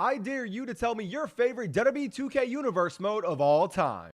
I dare you to tell me your favorite WWE 2K universe mode of all time.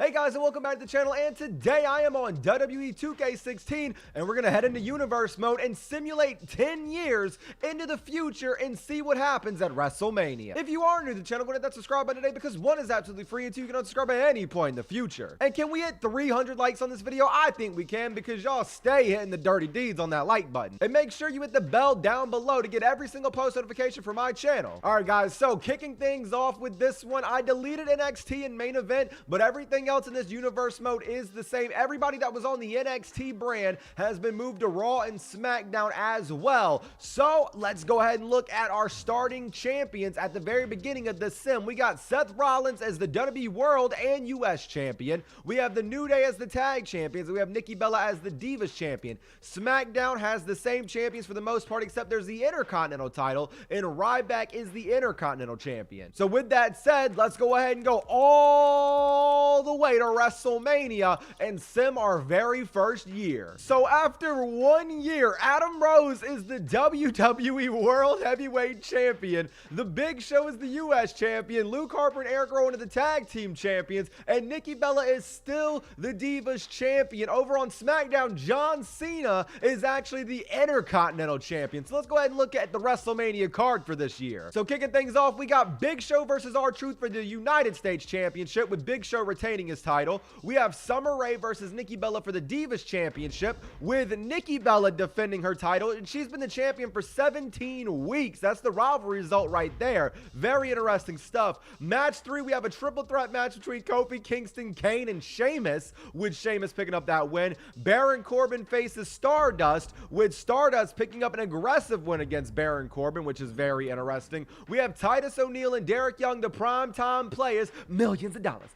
Hey guys, and welcome back to the channel, and today I am on WWE 2K16 and we're going to head into universe mode and simulate 10 years into the future and see what happens at Wrestlemania. If you are new to the channel, go ahead and hit that subscribe button today because one is absolutely free and two, you can unsubscribe at any point in the future. And can we hit 300 likes on this video? I think we can because y'all stay hitting the dirty deeds on that like button. And make sure you hit the bell down below to get every single post notification for my channel. Alright guys, so kicking things off with this one, I deleted NXT in main event, but everything else in this universe mode is the same. Everybody that was on the NXT brand has been moved to Raw and SmackDown as well. So let's go ahead and look at our starting champions at the very beginning of the sim. We got Seth Rollins as the WWE World and US champion. We have the New Day as the tag champions. We have Nikki Bella as the Divas champion. SmackDown has the same champions for the most part, except there's the Intercontinental title, and Ryback is the Intercontinental champion. So with that said, let's go ahead and go all the way to Wrestlemania and sim our very first year. So after 1 year, Adam Rose is the WWE World Heavyweight Champion. The Big Show is the US champion. Luke Harper and Eric Rowan are the tag team champions, and Nikki Bella is still the Divas champion. Over on SmackDown, John Cena is actually the Intercontinental champion. So let's go ahead and look at the WrestleMania card for this year. So kicking things off, we got Big Show versus R-Truth for the United States Championship, with Big Show retaining his title. We have Summer Rae versus Nikki Bella for the Divas Championship, with Nikki Bella defending her title, and she's been the champion for 17 weeks. That's the rivalry result right there. Very interesting stuff. Match 3, we have a triple threat match between Kofi Kingston, Kane, and Sheamus, with Sheamus picking up that win. Baron Corbin faces Stardust, with Stardust picking up an aggressive win against Baron Corbin, which is very interesting. We have Titus O'Neil and Derek Young, the primetime players, millions of dollars,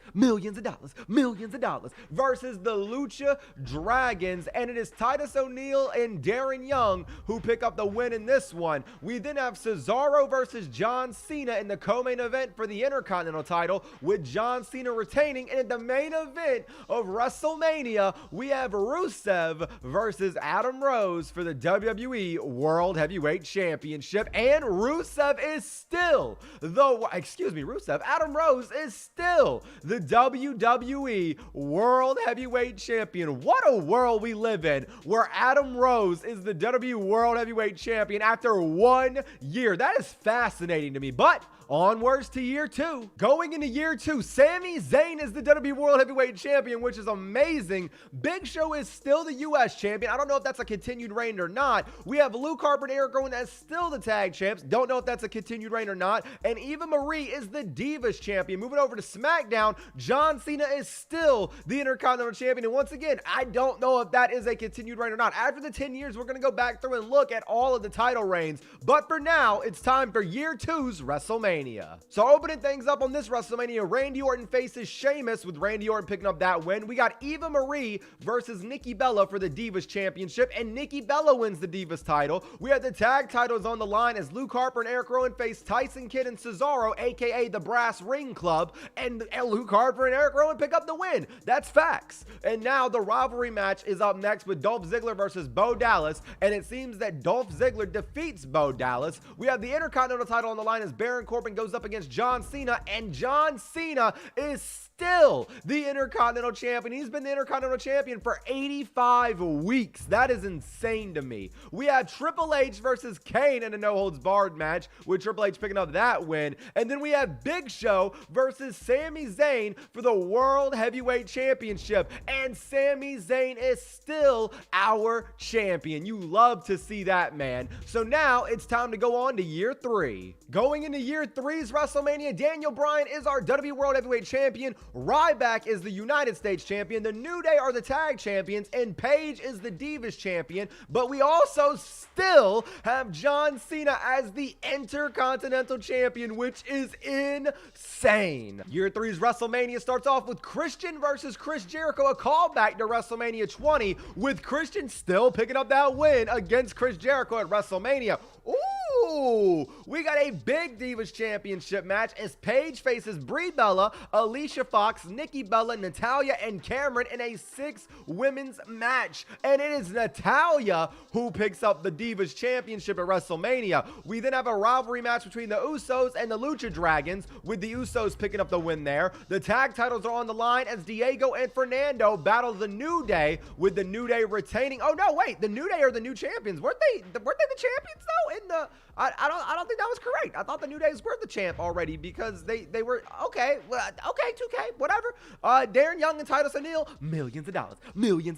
versus the Lucha Dragons, and it is Titus O'Neil and Darren Young who pick up the win in this one. We then have Cesaro versus John Cena in the co-main event for the Intercontinental title, with John Cena retaining, and in the main event of WrestleMania, we have Rusev versus Adam Rose for the WWE World Heavyweight Championship, and Rusev is still Adam Rose is still the WWE World Heavyweight Champion. What a world we live in, where Adam Rose is the WWE World Heavyweight Champion after 1 year. That is fascinating to me, but onwards to year 2. Going into year 2, Sami Zayn is the WWE World Heavyweight Champion, which is amazing. Big Show is still the US champion. I don't know if that's a continued reign or not. We have Luke Harper and Eric Rowan as still the tag champs. Don't know if that's a continued reign or not. And Eva Marie is the Divas champion. Moving over to SmackDown, John Cena is still the Intercontinental champion. And once again, I don't know if that is a continued reign or not. After the 10 years, we're going to go back through and look at all of the title reigns. But for now, it's time for year 2's WrestleMania. So opening things up on this WrestleMania, Randy Orton faces Sheamus, with Randy Orton picking up that win. We got Eva Marie versus Nikki Bella for the Divas Championship, and Nikki Bella wins the Divas title. We have the tag titles on the line as Luke Harper and Eric Rowan face Tyson Kidd and Cesaro, aka the Brass Ring Club, and Luke Harper and Eric Rowan pick up the win. That's facts. And now the rivalry match is up next with Dolph Ziggler versus Bo Dallas, and it seems that Dolph Ziggler defeats Bo Dallas. We have the Intercontinental title on the line as Baron Corbin goes up against John Cena, and John Cena is still the Intercontinental champion. He's been the Intercontinental champion for 85 weeks. That is insane to me. We have Triple H versus Kane in a no-holds-barred match, with Triple H picking up that win. And then we have Big Show versus Sami Zayn for the World Heavyweight Championship, and Sami Zayn is still our champion. You love to see that, man. So now it's time to go on to year 3. Going into year 3's WrestleMania, Daniel Bryan is our WWE World Heavyweight Champion. Ryback is the United States champion. The New Day are the tag champions, and Paige is the Divas champion. But we also still have John Cena as the Intercontinental champion, which is insane. Year 3's WrestleMania starts off with Christian versus Chris Jericho, a callback to WrestleMania 20, with Christian still picking up that win against Chris Jericho at WrestleMania. Ooh, Oh, we got a big Divas Championship match as Paige faces Brie Bella, Alicia Fox, Nikki Bella, Natalya, and Cameron in a 6-women's match. And it is Natalya who picks up the Divas Championship at WrestleMania. We then have a rivalry match between the Usos and the Lucha Dragons, with the Usos picking up the win there. The tag titles are on the line as Diego and Fernando battle the New Day, with the New Day retaining. Oh no, wait, the New Day are the new champions. Weren't they the champions though? In the I don't think that was correct. I thought the New Days were the champ already because they were okay. Well, okay, 2K, whatever. Darren Young and Titus O'Neil, millions of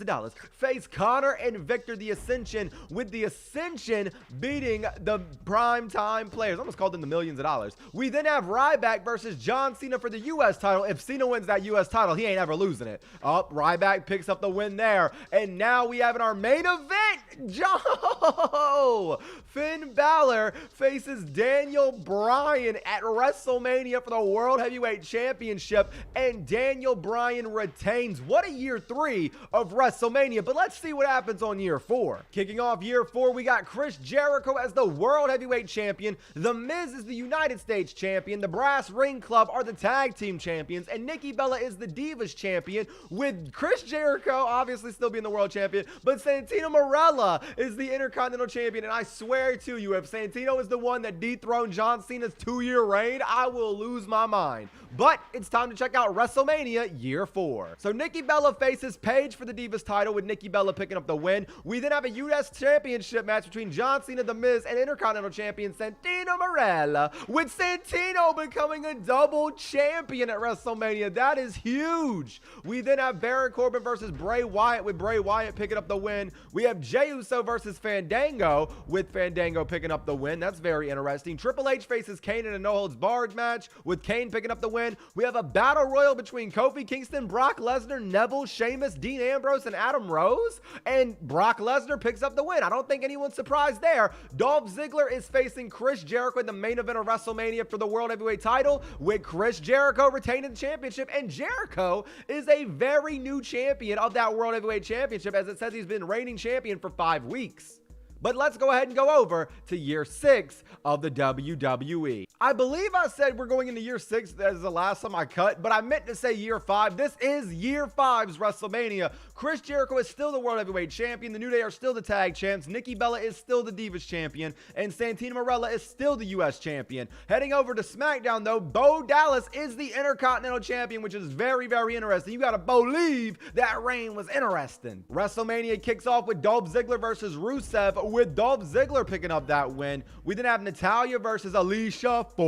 dollars, face Connor and Victor the Ascension, with the Ascension beating the primetime players. I almost called them the millions of dollars. We then have Ryback versus John Cena for the U.S. title. If Cena wins that U.S. title, he ain't ever losing it. Ryback picks up the win there. And now we have in our main event, Finn Balor faces Daniel Bryan at WrestleMania for the World Heavyweight Championship, and Daniel Bryan retains. What a year 3 of WrestleMania, but let's see what happens on year 4. Kicking off year 4, we got Chris Jericho as the World Heavyweight Champion, The Miz is the United States Champion, the Brass Ring Club are the Tag Team Champions, and Nikki Bella is the Divas Champion, with Chris Jericho obviously still being the World Champion, but Santino Marella is the Intercontinental Champion. And I swear to you, if Santino is the one that dethroned John Cena's 2-year reign, I will lose my mind. But it's time to check out WrestleMania year 4. So Nikki Bella faces Paige for the Divas title, with Nikki Bella picking up the win. We then have a U.S. Championship match between John Cena, The Miz, and Intercontinental Champion Santino Marella, with Santino becoming a double champion at WrestleMania. That is huge. We then have Baron Corbin versus Bray Wyatt, with Bray Wyatt picking up the win. We have Jey Uso versus Fandango, with Fandango picking up the win. That's very interesting. Triple H faces Kane in a no-holds-barred match, with Kane picking up the win. We have a battle royal between Kofi Kingston, Brock Lesnar, Neville, Sheamus, Dean Ambrose, and Adam Rose, and Brock Lesnar picks up the win. I don't think anyone's surprised there. Dolph Ziggler is facing Chris Jericho in the main event of WrestleMania for the World Heavyweight title, with Chris Jericho retaining the championship, and Jericho is a very new champion of that World Heavyweight Championship, as it says he's been reigning champion for 5 weeks. But let's go ahead and go over to year 6 of the WWE. I believe I said we're going into year 6 as the last time I cut, but I meant to say year 5. This is year 5's WrestleMania. Chris Jericho is still the World Heavyweight Champion. The New Day are still the Tag Champs. Nikki Bella is still the Divas Champion. And Santino Marella is still the U.S. Champion. Heading over to SmackDown, though, Bo Dallas is the Intercontinental Champion, which is very, very interesting. You gotta believe that reign was interesting. WrestleMania kicks off with Dolph Ziggler versus Rusev, with Dolph Ziggler picking up that win. We then have Natalya versus Alicia Fox,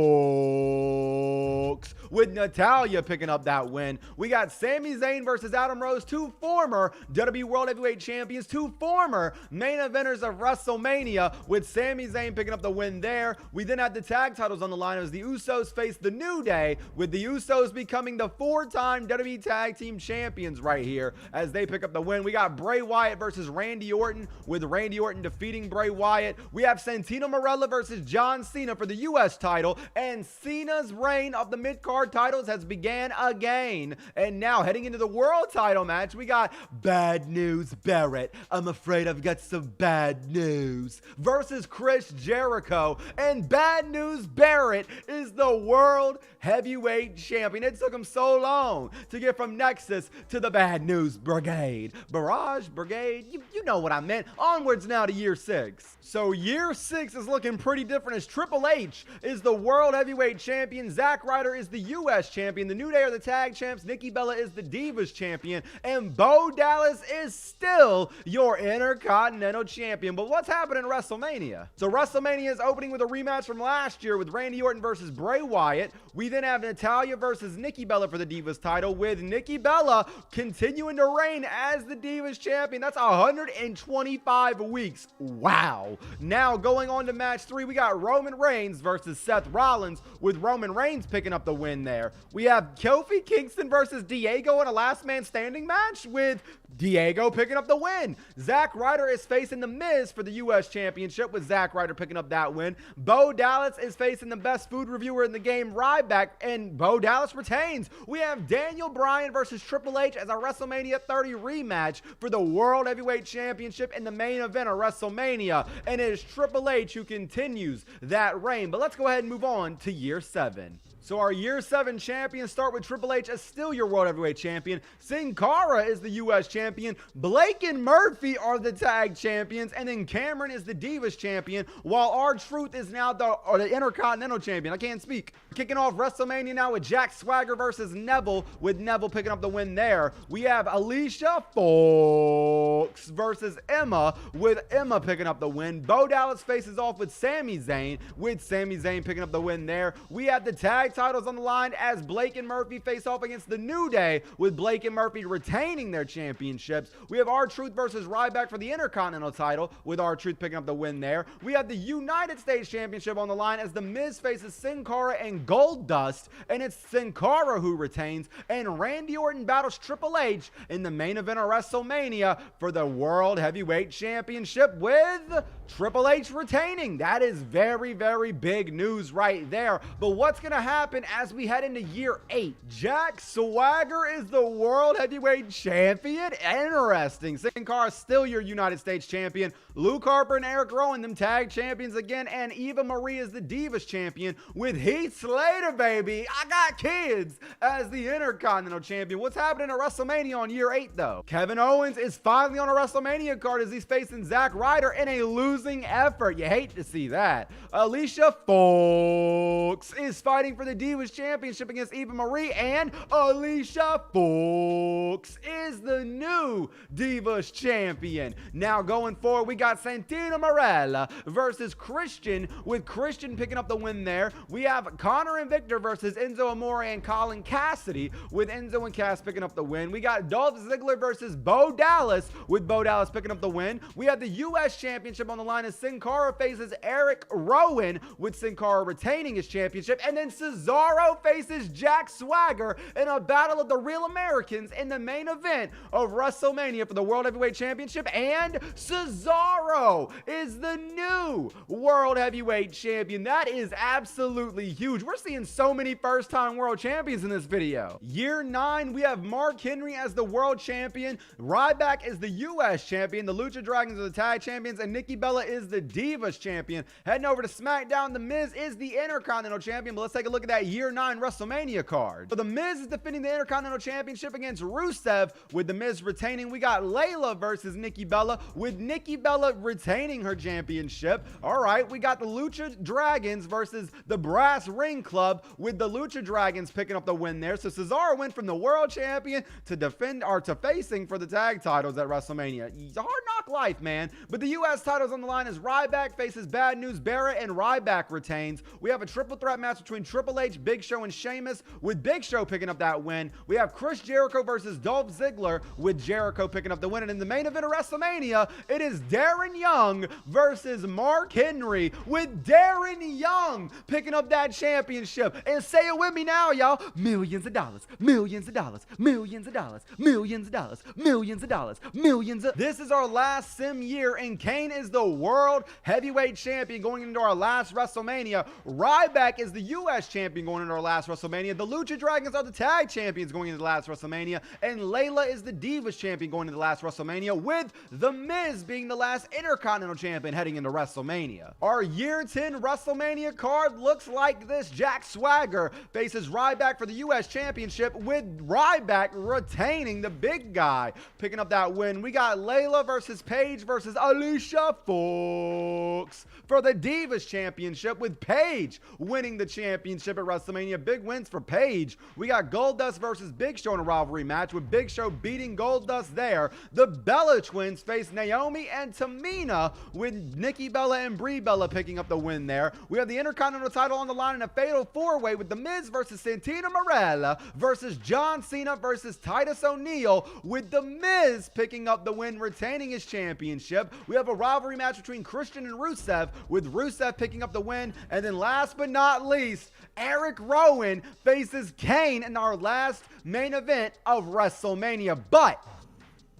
with Natalya picking up that win. We got Sami Zayn versus Adam Rose, 2 former WWE World Heavyweight Champions, 2 former main eventers of WrestleMania, with Sami Zayn picking up the win there. We then have the tag titles on the line as the Usos face the New Day, with the Usos becoming the 4-time WWE Tag Team Champions right here as they pick up the win. We got Bray Wyatt versus Randy Orton, with Randy Orton defeating Bray Wyatt. We have Santino Marella versus John Cena for the U.S. title, and Cena's reign of the mid-card titles has began again. And now heading into the world title match, we got Bad News Barrett, I'm afraid I've got some bad news, versus Chris Jericho. And Bad News Barrett is the World Heavyweight Champion. It took him so long to get from Nexus to the Bad News Brigade. Barrage Brigade, you know what I meant. Onwards now to year 6. So year 6 is looking pretty different, as Triple H is the World Heavyweight Champion, Zack Ryder is the U.S. Champion, the New Day are the Tag Champs, Nikki Bella is the Divas Champion, and Bo Dallas is still your Intercontinental Champion. But what's happening in WrestleMania? So WrestleMania is opening with a rematch from last year with Randy Orton versus Bray Wyatt. We then have Natalya versus Nikki Bella for the Divas title, with Nikki Bella continuing to reign as the Divas Champion. That's 125 weeks. Wow. Now going on to match 3, we got Roman Reigns versus Seth Rollins, with Roman Reigns picking up the win there. We have Kofi Kingston versus Diego in a last man standing match, with Diego picking up the win. Zack Ryder is facing The Miz for the U.S. Championship, with Zack Ryder picking up that win. Bo Dallas is facing the best food reviewer in the game, Ryback, and Bo Dallas retains. We have Daniel Bryan versus Triple H as a WrestleMania 30 rematch for the World Heavyweight Championship in the main event of WrestleMania, and it is Triple H who continues that reign. But let's go ahead and move on to year 7. So our year 7 champions start with Triple H as still your World Heavyweight Champion. Sin Cara is the U.S. Champion. Blake and Murphy are the Tag Champions. And then Cameron is the Divas Champion, while R-Truth is now the Intercontinental Champion. I can't speak. Kicking off WrestleMania now with Jack Swagger versus Neville, with Neville picking up the win there. We have Alicia Fox versus Emma, with Emma picking up the win. Bo Dallas faces off with Sami Zayn, with Sami Zayn picking up the win there. We have the tag titles on the line as Blake and Murphy face off against the New Day, with Blake and Murphy retaining their championships. We have R-Truth versus Ryback for the Intercontinental title, with R-Truth picking up the win there. We have the United States Championship on the line as The Miz faces Sin Cara and Goldust, and it's Sin Cara who retains, and Randy Orton battles Triple H in the main event of WrestleMania for the World Heavyweight Championship, with Triple H retaining. That is very, very big news right there. But what's going to happen as we head into year 8? Jack Swagger is the World Heavyweight Champion. Interesting. Sin Cara still your United States Champion. Luke Harper and Eric Rowan, them tag champions again. And Eva Marie is the Divas Champion, with Heath Slater, baby, I got kids, as the Intercontinental Champion. What's happening at WrestleMania on year 8, though? Kevin Owens is finally on a WrestleMania card as he's facing Zack Ryder in a losing effort. You hate to see that. Alicia Fox is fighting for the Divas Championship against Eva Marie, and Alicia Fox is the new Divas Champion. Now going forward, we got Santino Marella versus Christian, with Christian picking up the win there. We have Connor and Victor versus Enzo Amore and Colin Cassidy, with Enzo and Cass picking up the win. We got Dolph Ziggler versus Bo Dallas, with Bo Dallas picking up the win. We have the U.S. Championship on the line as Sin Cara faces Eric Rowan, with Sin Cara retaining his championship. And then Cesaro faces Jack Swagger in a battle of the Real Americans in the main event of WrestleMania for the World Heavyweight Championship. And Cesaro is the new World Heavyweight Champion. That is absolutely huge. We're seeing so many first-time world champions in this video. Year 9, we have Mark Henry as the world champion. Ryback is the U.S. champion. The Lucha Dragons are the tag champions, and Nikki Bella is the Divas champion. Heading over to SmackDown, The Miz is the Intercontinental champion. But let's take a look at that year 9 WrestleMania card. So The Miz is defending the Intercontinental Championship against Rusev, with The Miz retaining. We got Layla versus Nikki Bella, with Nikki Bella retaining her championship. All right, we got the Lucha Dragons versus the Brass Ring Club, with the Lucha Dragons picking up the win there. So Cesaro went from the world champion to facing for the tag titles at WrestleMania. It's a hard knock life, man. But the U.S. titles on the line as Ryback faces Bad News Barrett, and Ryback retains. We have a triple threat match between Triple H, Big Show, and Sheamus, with Big Show picking up that win. We have Chris Jericho versus Dolph Ziggler, with Jericho picking up the win. And in the main event of WrestleMania, it is Darren Young versus Mark Henry, with Darren Young picking up that championship. And say it with me now, y'all. Millions of dollars, millions of dollars, millions of dollars, millions of dollars, millions of dollars, millions of... This is our last sim year, and Kane is the World Heavyweight Champion going into our last WrestleMania. Ryback is the U.S. Champion going into our last WrestleMania. The Lucha Dragons are the Tag Champions going into the last WrestleMania. And Layla is the Divas Champion going into the last WrestleMania, with The Miz being the last Intercontinental Champion heading into WrestleMania. Our Year 10 WrestleMania card looks like this. Jack Swagger faces Ryback for the U.S. Championship, with Ryback retaining, the big guy picking up that win. We got Layla versus Paige versus Alicia Fox for the Divas Championship, with Paige winning the championship at WrestleMania. Big wins for Paige. We got Goldust versus Big Show in a rivalry match, with Big Show beating Goldust there. The Bella Twins face Naomi and Tamina, with Nikki Bella and Brie Bella picking up the win there. We have the Intercontinental title on the line in a fatal 4-way, with The Miz versus Santino Marella versus John Cena versus Titus O'Neil, with The Miz picking up the win, retaining his championship. We have a rivalry match between Christian and Rusev, with Rusev picking up the win. And then last but not least, Eric Rowan faces Kane in our last main event of WrestleMania. But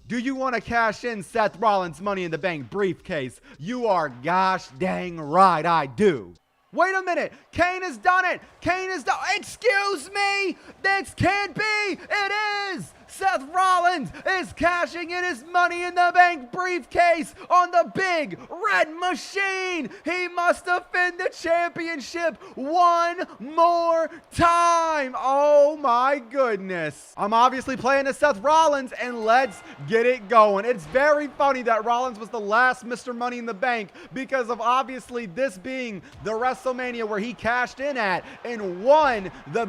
Do you want to cash in Seth Rollins' Money in the Bank briefcase? You are gosh dang right, I do. Wait a minute. Kane has done it. Kane has done. Excuse me. This can't be. It is. Seth Rollins is cashing in his Money in the Bank briefcase on the big red machine. He must defend the championship one more time. Oh my goodness. I'm obviously playing as Seth Rollins, and let's get it going. It's very funny that Rollins was the last Mr. Money in the Bank because of obviously this being the Wrestlemania where he cashed in at and won the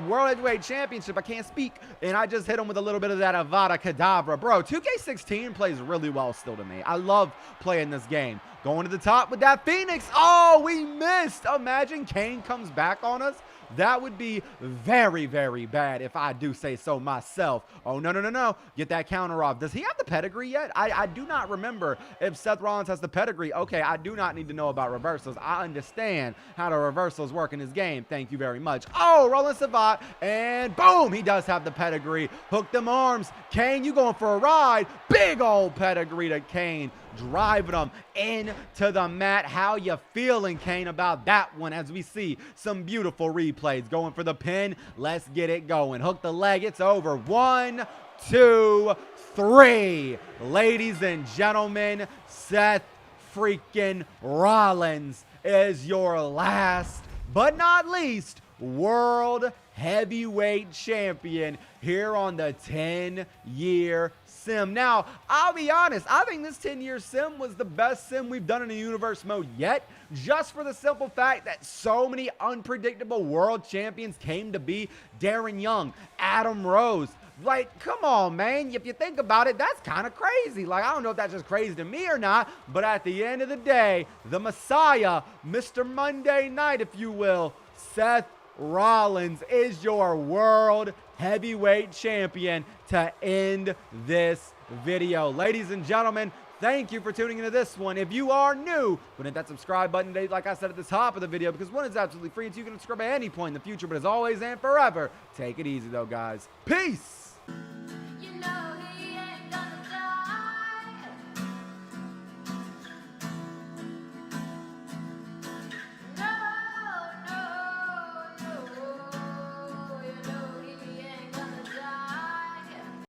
World Heavyweight Championship. I can't speak, and I just hit him with a little bit of that Avada Kedavra. Bro, 2K16 plays really well still to me. I love playing this game. Going to the top with that Phoenix. Oh, we missed. Imagine Kane comes back on us. That would be very, very bad if I do say so myself. Oh, no, no, no, no. Get that counter off. Does he have the pedigree yet? I do not remember if Seth Rollins has the pedigree. Okay, I do not need to know about reversals. I understand how the reversals work in this game. Thank you very much. Oh, Roland Savant, and boom, he does have the pedigree. Hook them arms. Kane, you going for a ride. Big old pedigree to Kane. Driving them into the mat. How you feeling, Kane, about that one as we see some beautiful replays? Going for the pin. Let's get it going. Hook the leg. It's over. 1, 2, 3. Ladies and gentlemen, Seth freaking Rollins is your last but not least World Heavyweight Champion here on the 10-year sim. Now, I'll be honest, I think this 10-year sim was the best sim we've done in a universe mode yet, just for the simple fact that so many unpredictable world champions came to be. Darren Young, Adam Rose. Like, come on, man. If you think about it, that's kind of crazy. Like, I don't know if that's just crazy to me or not, but at the end of the day, the Messiah, Mr. Monday Night, if you will, Seth Rollins is your World Heavyweight Champion to end this video. Ladies and gentlemen, thank you for tuning into this one. If you are new, go hit that subscribe button, like I said at the top of the video, because one is absolutely free, and two, you can subscribe at any point in the future. But as always and forever, take it easy though, guys. Peace.